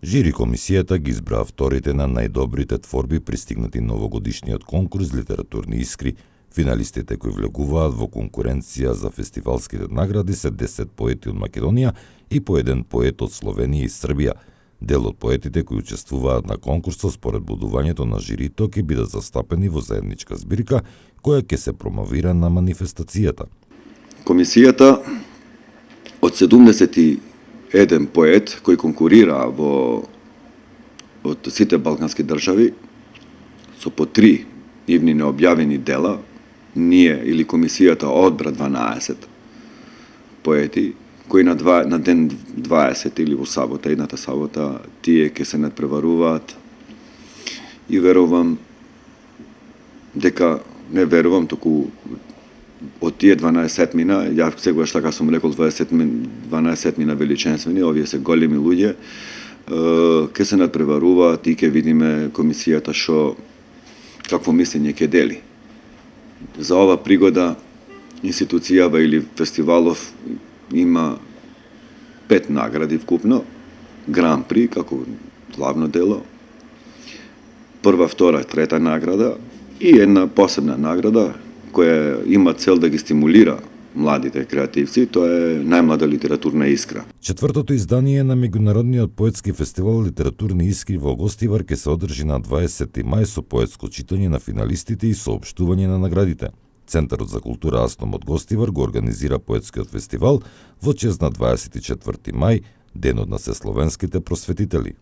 Жири комисијата ги избра авторите на најдобрите творби пристигнати новогодишниот конкурс Литературни искри. Финалистите кои влегуваат во конкуренција за фестивалските награди се 10 поети од Македонија и по еден поет од Словенија и Србија. Дел од поетите кои учествуваат на конкурсот според бодувањето на жирито ќе бидат застапени во заедничка збирка која ќе се промовира на манифестацијата. Комисијата од 71 поет кои конкурира од сите балкански држави со по 3 нивни необјавени дела, ние или комисијата одбра 12 поети кои на ден 20 или во сабота, едната сабота, тие ќе се надпреваруваат и верувам дека, не верувам, току од тие 12 мина, ја сегаш така сум рекол 12 мина величенствени, овие се големи луѓе, ќе се надпреваруваат и ќе видиме комисијата какво мислење ќе дели. За ова пригода институцијава или фестивалов има 5 награди вкупно, Гран При како главно дело, прва, втора, трета награда и една посебна награда која има цел да ги стимулира младите креативци, тоа е најмлада литературна искра. Четвртото издание на меѓународниот поетски фестивал Литературни искри во Гостивар ќе се одржи на 20 мај со поетско читање на финалистите и соопштување на наградите. Центарот за култура Астом од Гостивар го организира поетскиот фестивал во чест на 24 мај, денот на сесловенските просветители.